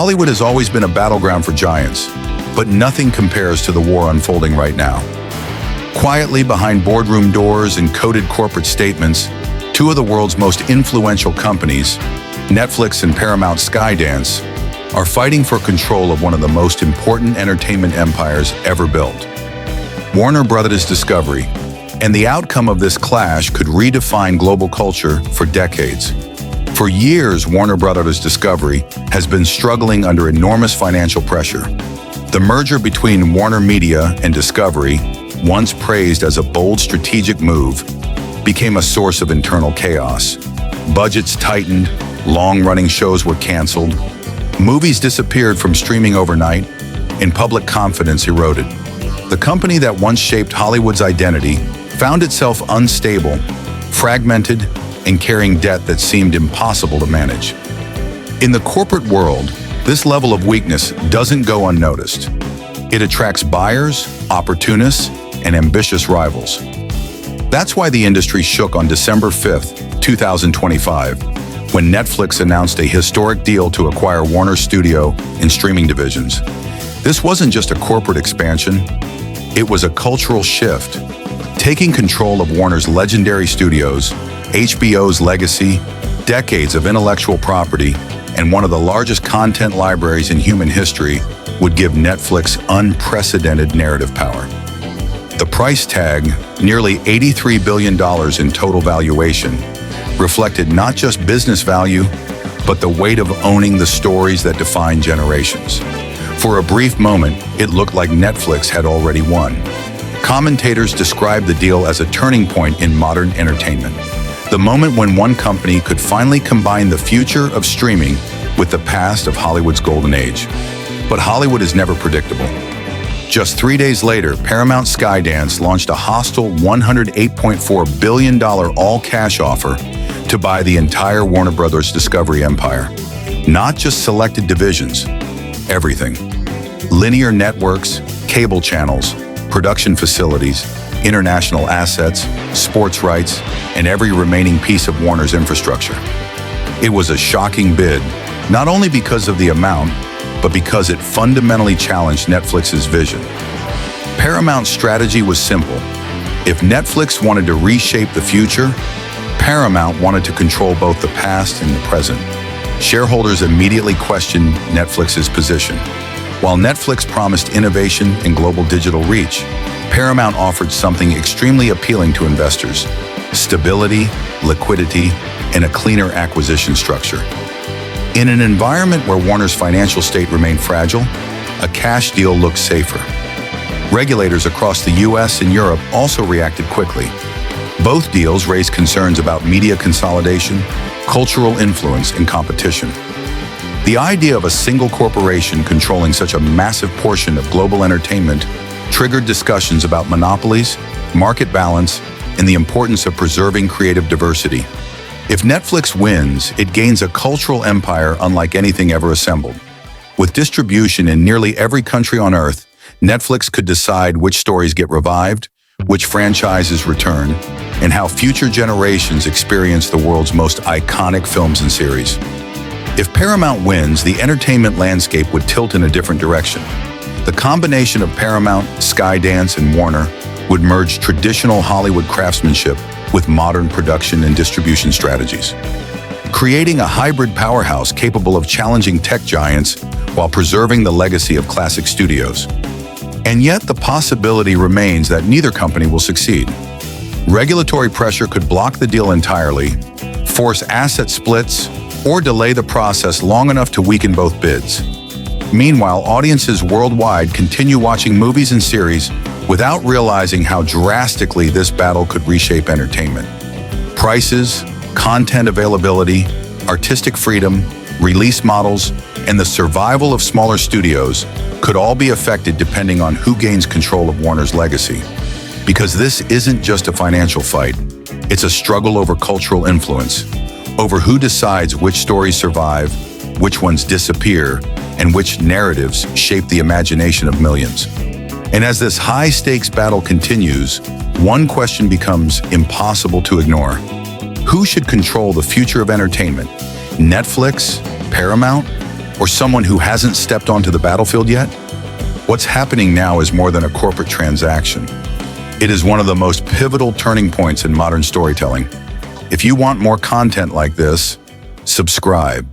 Hollywood has always been a battleground for giants, but nothing compares to the war unfolding right now. Quietly behind boardroom doors and coded corporate statements, two of the world's most influential companies, Netflix and Paramount Skydance, are fighting for control of one of the most important entertainment empires ever built. Warner Brothers Discovery, and the outcome of this clash could redefine global culture for decades. For years, Warner Brothers Discovery has been struggling under enormous financial pressure. The merger between Warner Media and Discovery, once praised as a bold strategic move, became a source of internal chaos. Budgets tightened, long-running shows were canceled, movies disappeared from streaming overnight, and public confidence eroded. The company that once shaped Hollywood's identity found itself unstable, fragmented, and carrying debt that seemed impossible to manage. In the corporate world, this level of weakness doesn't go unnoticed. It attracts buyers, opportunists, and ambitious rivals. That's why the industry shook on December 5th, 2025, when Netflix announced a historic deal to acquire Warner Studio and streaming divisions. This wasn't just a corporate expansion, it was a cultural shift. Taking control of Warner's legendary studios, HBO's legacy, decades of intellectual property, and one of the largest content libraries in human history would give Netflix unprecedented narrative power. The price tag, nearly $83 billion in total valuation, reflected not just business value, but the weight of owning the stories that define generations. For a brief moment, it looked like Netflix had already won. Commentators described the deal as a turning point in modern entertainment. The moment when one company could finally combine the future of streaming with the past of Hollywood's golden age. But Hollywood is never predictable. Just 3 days later, Paramount Skydance launched a hostile $108.4 billion all-cash offer to buy the entire Warner Brothers Discovery empire. Not just selected divisions, everything. Linear networks, cable channels, production facilities, international assets, sports rights, and every remaining piece of Warner's infrastructure. It was a shocking bid, not only because of the amount, but because it fundamentally challenged Netflix's vision. Paramount's strategy was simple. If Netflix wanted to reshape the future, Paramount wanted to control both the past and the present. Shareholders immediately questioned Netflix's position. While Netflix promised innovation and global digital reach, Paramount offered something extremely appealing to investors: stability, liquidity, and a cleaner acquisition structure. In an environment where Warner's financial state remained fragile, a cash deal looked safer. Regulators across the US and Europe also reacted quickly. Both deals raised concerns about media consolidation, cultural influence, and competition. The idea of a single corporation controlling such a massive portion of global entertainment triggered discussions about monopolies, market balance, and the importance of preserving creative diversity. If Netflix wins, it gains a cultural empire unlike anything ever assembled. With distribution in nearly every country on Earth, Netflix could decide which stories get revived, which franchises return, and how future generations experience the world's most iconic films and series. If Paramount wins, the entertainment landscape would tilt in a different direction. The combination of Paramount, Skydance, and Warner would merge traditional Hollywood craftsmanship with modern production and distribution strategies, creating a hybrid powerhouse capable of challenging tech giants while preserving the legacy of classic studios. And yet, the possibility remains that neither company will succeed. Regulatory pressure could block the deal entirely, force asset splits, or delay the process long enough to weaken both bids. Meanwhile, audiences worldwide continue watching movies and series without realizing how drastically this battle could reshape entertainment. Prices, content availability, artistic freedom, release models, and the survival of smaller studios could all be affected depending on who gains control of Warner's legacy. Because this isn't just a financial fight, it's a struggle over cultural influence, over who decides which stories survive, which ones disappear, and which narratives shape the imagination of millions. And as this high-stakes battle continues, one question becomes impossible to ignore. Who should control the future of entertainment? Netflix, Paramount, Or someone who hasn't stepped onto the battlefield yet? What's happening now is more than a corporate transaction. It is one of the most pivotal turning points in modern storytelling. If you want more content like this, subscribe.